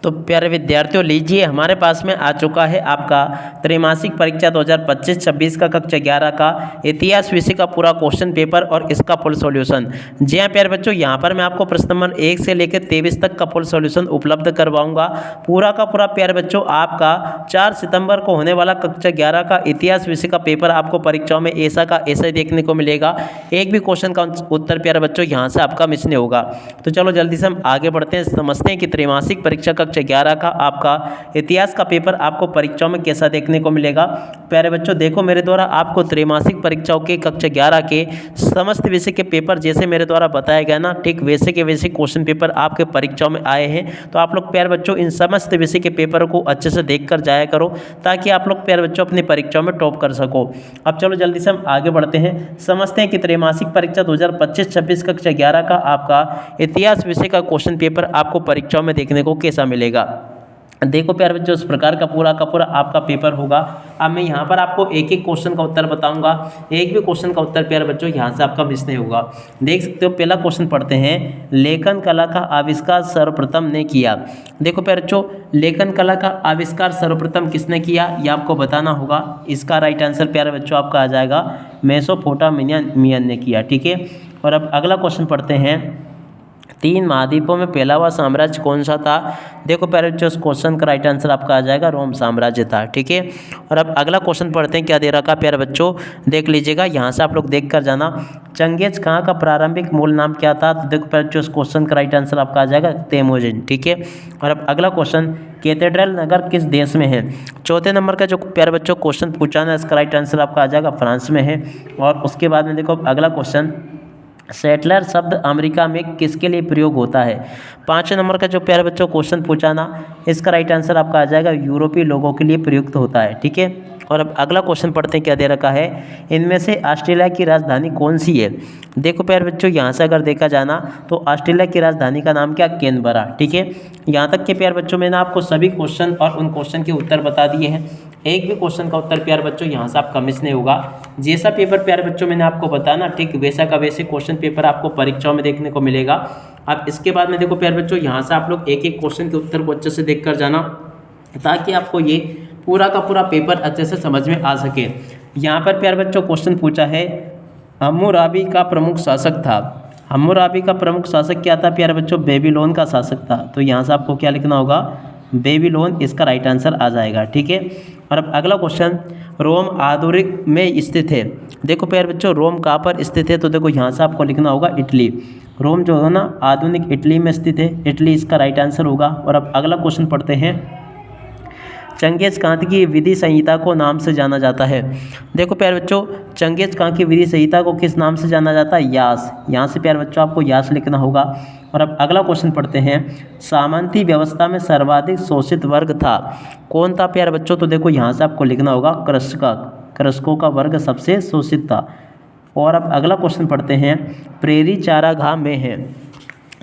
तो प्यारे विद्यार्थियों, लीजिए हमारे पास में आ चुका है आपका त्रैमासिक परीक्षा 2025-26 का कक्षा 11 का इतिहास विषय का पूरा क्वेश्चन पेपर और इसका फुल सॉल्यूशन। जी हाँ प्यारे बच्चों, यहाँ पर मैं आपको प्रश्न नंबर 1 से लेकर 23 तक का फुल सॉल्यूशन उपलब्ध करवाऊंगा। पूरा का पूरा प्यारे बच्चों आपका 4 सितंबर को होने वाला कक्षा 11 का इतिहास विषय का पेपर आपको परीक्षाओं में ऐसा का ऐसा ही देखने को मिलेगा। एक भी क्वेश्चन का उत्तर प्यारे बच्चों यहाँ से आपका मिस नहीं होगा। तो चलो जल्दी से हम आगे बढ़ते हैं, समझते हैं कि त्रैमासिक परीक्षा कक्षा 11 का आपका इतिहास का पेपर आपको परीक्षाओं में कैसा देखने को मिलेगा। प्यारे बच्चों देखो, मेरे द्वारा आपको त्रैमासिक परीक्षाओं के कक्षा 11 के समस्त विषय के पेपर जैसे मेरे द्वारा बताया गया ना, ठीक वैसे के वैसे क्वेश्चन पेपर आपके परीक्षाओं में आए हैं। तो आप लोग प्यारे बच्चों इन समस्त विषय के पेपर को अच्छे से देख कर जाया करो, ताकि आप लोग प्यारे बच्चों अपनी परीक्षाओं में टॉप कर सको। अब चलो जल्दी से हम आगे बढ़ते हैं, समझते हैं कि त्रैमासिक परीक्षा 2025-26 कक्षा 11 का आपका इतिहास विषय का क्वेश्चन पेपर आपको परीक्षाओं में देखने को कैसा मिलेगा। देखो प्यारे बच्चों, इस प्रकार का पूरा आपका पेपर होगा। अब मैं यहाँ पर आपको एक एक क्वेश्चन का उत्तर बताऊंगा, एक भी क्वेश्चन का उत्तर प्यारे बच्चों यहाँ से आपका मिस नहीं होगा। देख सकते हो, पहला क्वेश्चन पढ़ते हैं, लेखन कला का आविष्कार सर्वप्रथम ने किया। देखो प्यारे बच्चों, लेखन कला का आविष्कार सर्वप्रथम किसने किया ये आपको बताना होगा। इसका राइट आंसर प्यारे बच्चों आपका आ जाएगा मेसोपोटामियन ने किया। ठीक है, और अब अगला क्वेश्चन पढ़ते हैं, 3 महाद्वीपों में पहला हुआ साम्राज्य कौन सा था। देखो प्यारे बच्चों, इस क्वेश्चन का राइट आंसर आपका आ जाएगा रोम साम्राज्य था। ठीक है, और अब अगला क्वेश्चन पढ़ते हैं, क्या दे रखा प्यारे बच्चों देख लीजिएगा, यहाँ से आप लोग देख कर जाना। चंगेज खां का प्रारंभिक मूल नाम क्या था। तो देखो प्यारे बच्चों, इस क्वेश्चन का राइट आंसर आपका आ जाएगा तेमोजिन। ठीक है, और अब अगला क्वेश्चन, कैथेड्रल नगर किस देश में है। चौथे नंबर का जो प्यारे बच्चों क्वेश्चन पूछा ना, इसका राइट आंसर आपका आ जाएगा फ्रांस में है। और उसके बाद में देखो अगला क्वेश्चन, सेटलर शब्द अमेरिका में किसके लिए प्रयोग होता है। 5वें नंबर का जो प्यारे बच्चों क्वेश्चन पूछा ना, इसका राइट आंसर आपका आ जाएगा यूरोपीय लोगों के लिए प्रयुक्त होता है। ठीक है, और अब अगला क्वेश्चन पढ़ते हैं, क्या दे रखा है, इनमें से ऑस्ट्रेलिया की राजधानी कौन सी है। देखो प्यारे बच्चों, यहाँ से अगर देखा जाना तो ऑस्ट्रेलिया की राजधानी का नाम क्या, कैनबरा। ठीक है, यहाँ तक के प्यारे बच्चों मैंने आपको सभी क्वेश्चन और उन क्वेश्चन के उत्तर बता दिए हैं। एक भी क्वेश्चन का उत्तर प्यारे बच्चों यहाँ से आपका मिस नहीं होगा। जैसा पेपर प्यारे बच्चों मैंने आपको बताना, ठीक वैसा का वैसे क्वेश्चन पेपर आपको परीक्षाओं में देखने को मिलेगा। अब इसके बाद में देखो प्यारे बच्चों, यहाँ से आप लोग एक एक क्वेश्चन के उत्तर को अच्छे से देख कर जाना, ताकि आपको ये पूरा का पूरा पेपर अच्छे से समझ में आ सके। यहाँ पर प्यारे बच्चों क्वेश्चन पूछा है, हम्मुराबी का प्रमुख शासक था। हम्मुराबी का प्रमुख शासक क्या था प्यारे बच्चों, बेबीलोन का शासक था। तो यहाँ से आपको क्या लिखना होगा, बेबीलोन, इसका राइट आंसर आ जाएगा। ठीक है, और अब अगला क्वेश्चन, रोम आधुनिक में स्थित है। देखो प्यारे बच्चों, रोम कहाँ पर स्थित है। तो देखो यहाँ से आपको लिखना होगा इटली। रोम जो है ना आधुनिक इटली में स्थित है, इटली इसका राइट आंसर होगा। और अब अगला क्वेश्चन पढ़ते हैं, चंगेज खां की विधि संहिता को नाम से जाना जाता है। देखो प्यारे बच्चों, चंगेज खां की विधि संहिता को किस नाम से जाना जाता है, यास। यहाँ से प्यारे बच्चों आपको यास लिखना होगा। और अब अगला क्वेश्चन पढ़ते हैं, सामंती व्यवस्था में सर्वाधिक शोषित वर्ग था, कौन था प्यारे बच्चों। तो देखो यहाँ से आपको लिखना होगा कृषकों का वर्ग सबसे शोषित था। और अब अगला क्वेश्चन पढ़ते हैं, प्रेरी चारागाह में है।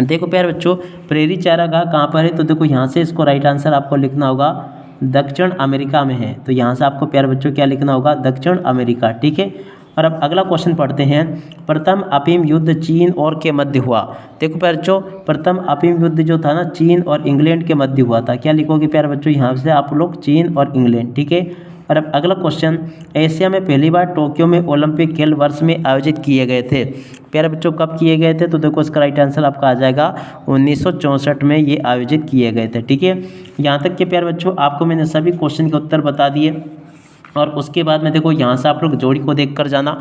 देखो प्यारे बच्चों, प्रेरी चारागाह कहाँ पर है। तो देखो यहाँ से इसको राइट आंसर आपको लिखना होगा दक्षिण अमेरिका में है। तो यहाँ से आपको प्यारे बच्चों क्या लिखना होगा, दक्षिण अमेरिका। ठीक है, और अब अगला क्वेश्चन पढ़ते हैं, प्रथम अफीम युद्ध चीन और के मध्य हुआ। देखो प्यारे बच्चों, प्रथम अफीम युद्ध जो था ना, चीन और इंग्लैंड के मध्य हुआ था। क्या लिखोगे प्यारे बच्चों यहाँ से आप लोग, चीन और इंग्लैंड। ठीक है, और अब अगला क्वेश्चन, एशिया में पहली बार टोक्यो में ओलंपिक खेल वर्ष में आयोजित किए गए थे। प्यारे बच्चों कब किए गए थे। तो देखो इसका राइट आंसर आपका आ जाएगा 1964 में ये आयोजित किए गए थे। ठीक है, यहाँ तक के प्यारे बच्चों आपको मैंने सभी क्वेश्चन के उत्तर बता दिए। और उसके बाद में देखो यहाँ से आप लोग जोड़ी को देख कर जाना।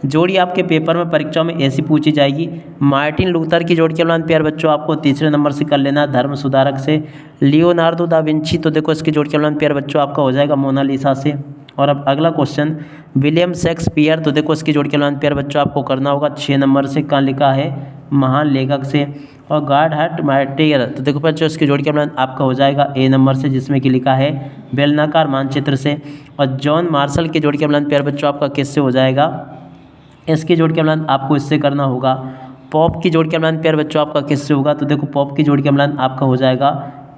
जोड़ी आपके पेपर में परीक्षाओं में ऐसी पूछी जाएगी, मार्टिन लूथर की जोड़ी के मिलान प्यारे बच्चों आपको तीसरे नंबर से कर लेना, धर्म सुधारक से। लियोनार्डो दा विंची, तो देखो इसकी जोड़ी के मिलान प्यारे बच्चों आपका हो जाएगा मोनालिसा से। और अब अगला क्वेश्चन, विलियम शेक्सपियर, तो देखो इसकी जोड़ी के मिलान प्यारे बच्चों आपको करना होगा 6 नंबर से, कहाँ लिखा है, महान लेखक से। और गार्डहट मार्टियर, तो देखो बच्चों इसकी जोड़ी के मिलान आपका हो जाएगा ए नंबर से, जिसमें कि लिखा है बेलनाकार मानचित्र से। और जॉन मार्शल की जोड़ी के मिलान प्यारे बच्चों आपका किससे हो जाएगा, इसकी जोड़ी के मिलान आपको इससे करना होगा। पॉप की जोड़ी के मिलान प्यारे बच्चों आपका किससे होगा। तो देखो पॉप की जोड़ी के मिलान आपका हो जाएगा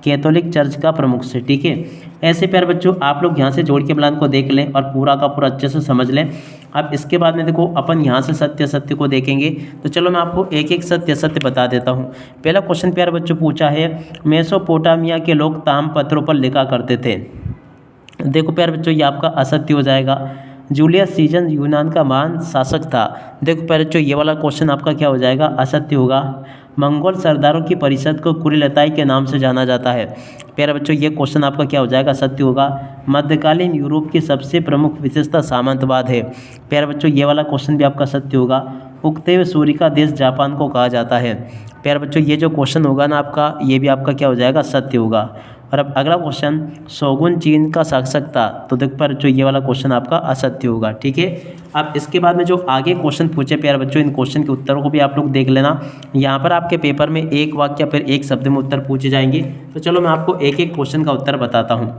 कैथोलिक चर्च का प्रमुख से। ठीक है, ऐसे प्यारे बच्चों आप लोग यहाँ से जोड़ के मिलान को देख लें और पूरा का पूरा अच्छे से समझ लें। अब इसके बाद में देखो अपन यहाँ से सत्य सत्य को देखेंगे। तो चलो मैं आपको एक एक सत्य सत्य बता देता हूँ। पहला क्वेश्चन प्यारे बच्चों पूछा है, मेसोपोटामिया के लोग ताम्रपत्रों पर लिखा करते थे। देखो प्यारे बच्चों ये आपका असत्य हो जाएगा। जूलियस सीजन यूनान का महान शासक था। देखो प्यारे बच्चों ये वाला क्वेश्चन आपका क्या हो जाएगा, असत्य होगा। मंगोल सरदारों की परिषद को कुरिलताई के नाम से जाना जाता है। प्यारे बच्चों ये क्वेश्चन आपका क्या हो जाएगा, सत्य होगा। मध्यकालीन यूरोप की सबसे प्रमुख विशेषता सामंतवाद है। प्यारे बच्चों ये वाला क्वेश्चन भी आपका सत्य होगा। उगते हुए सूर्य का देश जापान को कहा जाता है। प्यारे बच्चों ये जो क्वेश्चन होगा ना आपका, ये भी आपका क्या हो जाएगा, सत्य होगा। और अब अगला क्वेश्चन, शोगुन चीन का शासक था। तो देखो प्यारे बच्चों ये वाला क्वेश्चन आपका असत्य होगा। ठीक है, अब इसके बाद में जो आगे क्वेश्चन पूछे प्यारे बच्चों, इन क्वेश्चन के उत्तरों को भी आप लोग देख लेना। यहाँ पर आपके पेपर में एक वाक्य फिर एक शब्द में उत्तर पूछे जाएंगे। तो चलो मैं आपको एक एक क्वेश्चन का उत्तर बताता हूँ।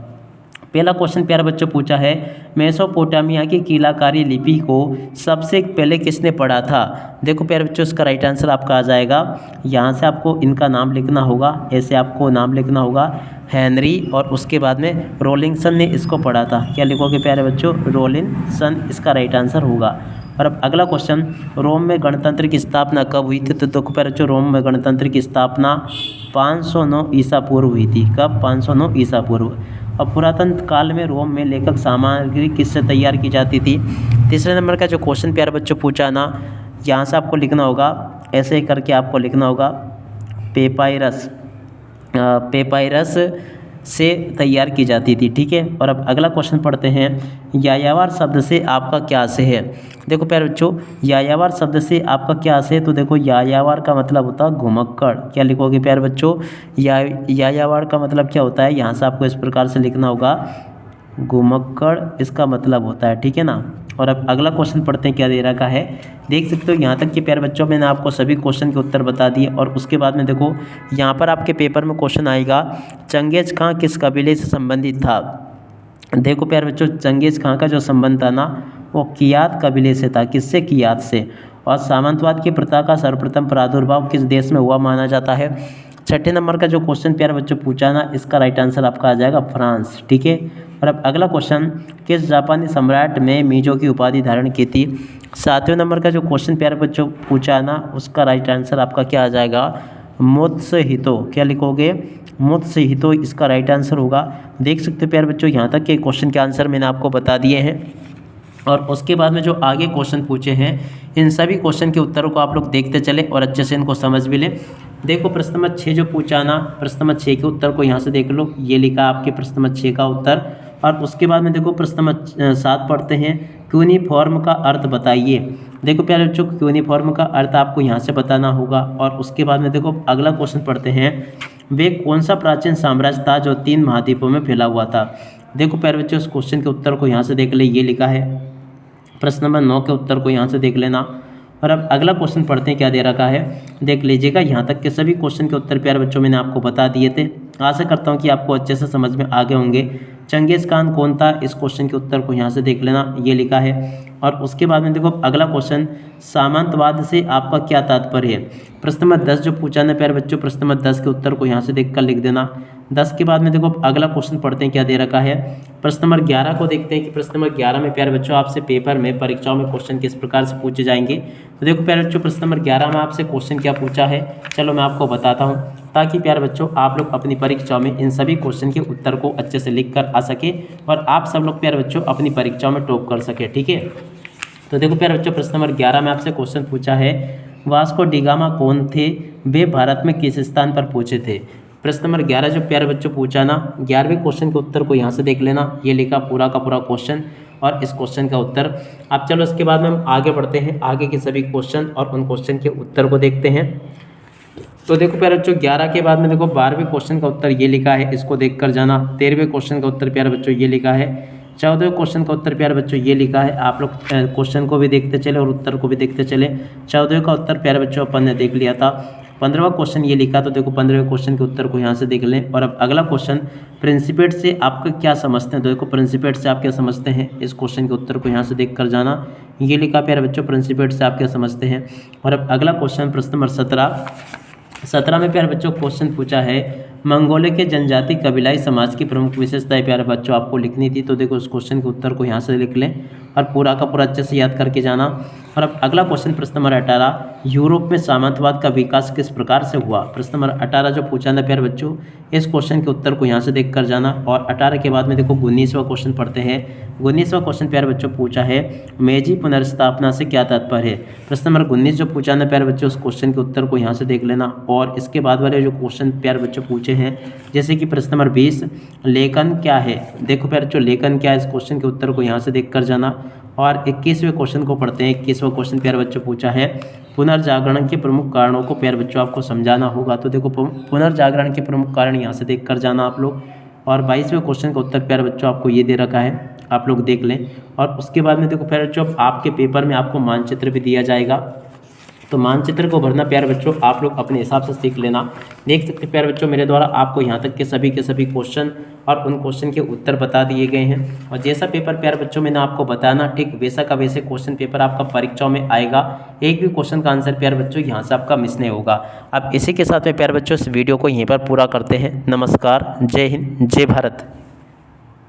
पहला क्वेश्चन प्यारे बच्चों पूछा है, मेसोपोटामिया की कीलाकारी लिपि को सबसे पहले किसने पढ़ा था। देखो प्यारे बच्चों इसका राइट आंसर आपका आ जाएगा, यहाँ से आपको इनका नाम लिखना होगा, ऐसे आपको नाम लिखना होगा, हेनरी, और उसके बाद में रोलिंगसन ने इसको पढ़ा था। क्या लिखोगे प्यारे बच्चों, रोलिंगसन इसका राइट आंसर होगा। और अब अगला क्वेश्चन, रोम में गणतंत्र की स्थापना कब हुई थी। तो देखो प्यारे बच्चों रोम में गणतंत्र की स्थापना 509 ईसा पूर्व हुई थी। कब, 509 ईसा पूर्व। और पुरातन काल में रोम में लेखक सामग्री किससे तैयार की जाती थी। तीसरे नंबर का जो क्वेश्चन प्यारे बच्चों पूछा ना, यहाँ से आपको लिखना होगा, ऐसे ही करके आपको लिखना होगा, पेपायरस से तैयार की जाती थी। ठीक है, और अब अगला क्वेश्चन पढ़ते हैं, यायावर शब्द से आपका क्या आशय है। देखो प्यारे बच्चों यायावर शब्द से आपका क्या आशय है। तो देखो यायावर का मतलब होता है घुमक्कड़। क्या लिखोगे प्यारे बच्चों, यायावर का मतलब क्या होता है, यहाँ से आपको इस प्रकार से लिखना होगा, घुमक्कड़ इसका मतलब होता है। ठीक है ना। और अब अगला क्वेश्चन पढ़ते हैं, क्या दे रखा है, देख सकते हो यहाँ तक के प्यारे बच्चों मैंने आपको सभी क्वेश्चन के उत्तर बता दिए। और उसके बाद में देखो यहाँ पर आपके पेपर में क्वेश्चन आएगा, चंगेज खां किस कबीले से संबंधित था। देखो प्यारे बच्चों चंगेज खां का जो संबंध था ना, वो कियात कबीले से था। किससे, कियात से। और सामंतवाद की प्रथा का सर्वप्रथम प्रादुर्भाव किस देश में हुआ माना जाता है। छठे नंबर का जो क्वेश्चन प्यारे बच्चों पूछा ना, इसका राइट आंसर आपका आ जाएगा फ्रांस। ठीक है, और अब अगला क्वेश्चन, किस जापानी सम्राट ने मीजो की उपाधि धारण की थी। सातवें नंबर का जो क्वेश्चन प्यारे बच्चों पूछा ना, उसका राइट आंसर आपका क्या आ जाएगा, मुत्सहितो। क्या लिखोगे, मुत्सहितो इसका राइट आंसर होगा। देख सकते हो प्यारे बच्चों यहाँ तक के क्वेश्चन के आंसर मैंने आपको बता दिए हैं। और उसके बाद में जो आगे क्वेश्चन पूछे हैं, इन सभी क्वेश्चन के उत्तरों को आप लोग देखते चले और अच्छे से इनको समझ भी लें। देखो प्रश्न नंबर 6 जो पूछा ना, प्रश्न नंबर 6 के उत्तर को यहाँ से देख लो, ये लिखा आपके प्रश्न नंबर 6 का उत्तर। और उसके बाद में देखो प्रश्न नंबर 7 पढ़ते हैं, क्यूनिफॉर्म का अर्थ बताइए। देखो प्यारे बच्चों क्यूनिफॉर्म का अर्थ आपको यहाँ से बताना होगा। और उसके बाद में देखो अगला क्वेश्चन पढ़ते हैं, वे कौन सा प्राचीन साम्राज्य था जो 3 महाद्वीपों में फैला हुआ था। देखो प्यारे बच्चों इस क्वेश्चन के उत्तर को यहाँ से देख ले, ये लिखा है। प्रश्न नंबर 9 के उत्तर को यहाँ से देख लेना। और अब अगला क्वेश्चन पढ़ते हैं, क्या दे रखा है देख लीजिएगा। यहाँ तक के सभी क्वेश्चन के उत्तर प्यारे बच्चों मैंने आपको बता दिए थे। आशा करता हूँ कि आपको अच्छे से समझ में आ गए होंगे। चंगेज खान कौन था, इस क्वेश्चन के उत्तर को यहाँ से देख लेना, ये लिखा है। और उसके बाद में देखो अगला क्वेश्चन, सामंतवाद से आपका क्या तात्पर्य है। प्रश्न नंबर 10 जो पूछा ना प्यारे बच्चों, प्रश्न नंबर 10 के उत्तर को यहाँ से देख कर लिख देना। 10 के बाद में देखो अगला क्वेश्चन पढ़ते हैं, क्या दे रखा है। प्रश्न नंबर 11 को देखते हैं कि प्रश्न नंबर 11 में प्यारे बच्चों आपसे पेपर में परीक्षाओं में क्वेश्चन किस प्रकार से पूछे जाएंगे। तो देखो प्यारे बच्चों प्रश्न नंबर 11 में आपसे क्वेश्चन क्या पूछा है, चलो मैं आपको बताता हूँ, ताकि प्यारे बच्चों आप लोग अपनी परीक्षाओं में इन सभी क्वेश्चन के उत्तर को अच्छे से लिख कर आ सके और आप सब लोग प्यारे बच्चों अपनी परीक्षाओं में टॉप कर सके। ठीक है, तो देखो प्यारे बच्चों प्रश्न नंबर 11 में आपसे क्वेश्चन पूछा है, वास्को डी गामा कौन थे, वे भारत में किस स्थान पर पहुंचे थे। प्रश्न नंबर 11 जो प्यारे बच्चों पूछा ना, 11वें क्वेश्चन के उत्तर को यहाँ से देख लेना, ये लिखा पूरा का पूरा क्वेश्चन और इस क्वेश्चन का उत्तर। अब चलो इसके बाद में हम आगे बढ़ते हैं, आगे के सभी क्वेश्चन और उन क्वेश्चन के उत्तर को देखते हैं। तो देखो प्यारे बच्चों 11 के बाद में देखो 12वें क्वेश्चन का उत्तर ये लिखा है, इसको देख कर जाना। 13वें क्वेश्चन का उत्तर प्यारे बच्चों ये लिखा है। 14वें क्वेश्चन का उत्तर प्यारे बच्चों ये लिखा है। आप लोग क्वेश्चन को भी देखते चले और उत्तर को भी देखते चले। 14वें का उत्तर प्यारे बच्चों अपन ने देख लिया था। 15वां क्वेश्चन ये लिखा, तो देखो 15वें क्वेश्चन के उत्तर को यहाँ से देख लें। और अब अगला क्वेश्चन, प्रिंसिपेट से आपका क्या समझते हैं। तो देखो प्रिंसिपेट से आप क्या समझते हैं, इस क्वेश्चन के उत्तर को यहाँ से देख कर जाना, ये लिखा प्यारे बच्चों प्रिंसिपेट से आप क्या समझते हैं। और अब अगला क्वेश्चन प्रश्न नंबर 17 में प्यारे बच्चों क्वेश्चन पूछा है, मंगोलिया के जनजाति कबीलाई समाज की प्रमुख विशेषताएं प्यारे बच्चों आपको लिखनी थी। तो देखो इस क्वेश्चन के उत्तर को यहाँ से लिख लें और पूरा का पूरा अच्छे से याद करके जाना। और अब अगला क्वेश्चन प्रश्न नंबर 18, यूरोप में सामंतवाद का विकास किस प्रकार से हुआ। प्रश्न नंबर 18 जो पूछा था प्यारे बच्चों, इस क्वेश्चन के उत्तर को यहाँ से देख कर जाना। और 18 के बाद में देखो 19वां क्वेश्चन पढ़ते हैं। 19वां क्वेश्चन प्यारे बच्चों पूछा है मेजी पुनर्स्थापना से क्या तात्पर्य है। प्रश्न नंबर 19 जो पूछा ना प्यारे बच्चों, उस क्वेश्चन के उत्तर को यहाँ से देख लेना। और इसके बाद वाले जो क्वेश्चन प्यारे बच्चों पूछे हैं, जैसे कि प्रश्न नंबर 20 लेखन क्या है। देखो प्यारे बच्चों लेखन क्या है, इस क्वेश्चन के उत्तर को यहाँ से देख कर जाना। और 21वें क्वेश्चन को पढ़ते हैं। 21वां क्वेश्चन प्यारे बच्चों पूछा है पुनर्जागरण के प्रमुख कारणों को प्यारे बच्चों आपको समझाना होगा। तो देखो पुनर्जागरण के प्रमुख कारण यहाँ से देख कर जाना आप लोग। और 22वें क्वेश्चन का उत्तर प्यारे बच्चों आपको ये दे रखा है, आप लोग देख लें। और उसके बाद में देखो प्यारे बच्चों आपके पेपर में आपको मानचित्र भी दिया जाएगा, तो मानचित्र को भरना प्यारे बच्चों आप लोग अपने हिसाब से सीख लेना। देख सकते प्यारे बच्चों मेरे द्वारा आपको यहाँ तक के सभी क्वेश्चन और उन क्वेश्चन के उत्तर बता दिए गए हैं। और जैसा पेपर प्यारे बच्चों मैंने आपको बताना ठीक वैसा का वैसे क्वेश्चन पेपर आपका परीक्षाओं में आएगा। एक भी क्वेश्चन का आंसर प्यारे बच्चों यहाँ से आपका मिस नहीं होगा। अब इसी के साथ में प्यारे बच्चों इस वीडियो को यहीं पर पूरा करते हैं। नमस्कार, जय हिंद, जय भारत।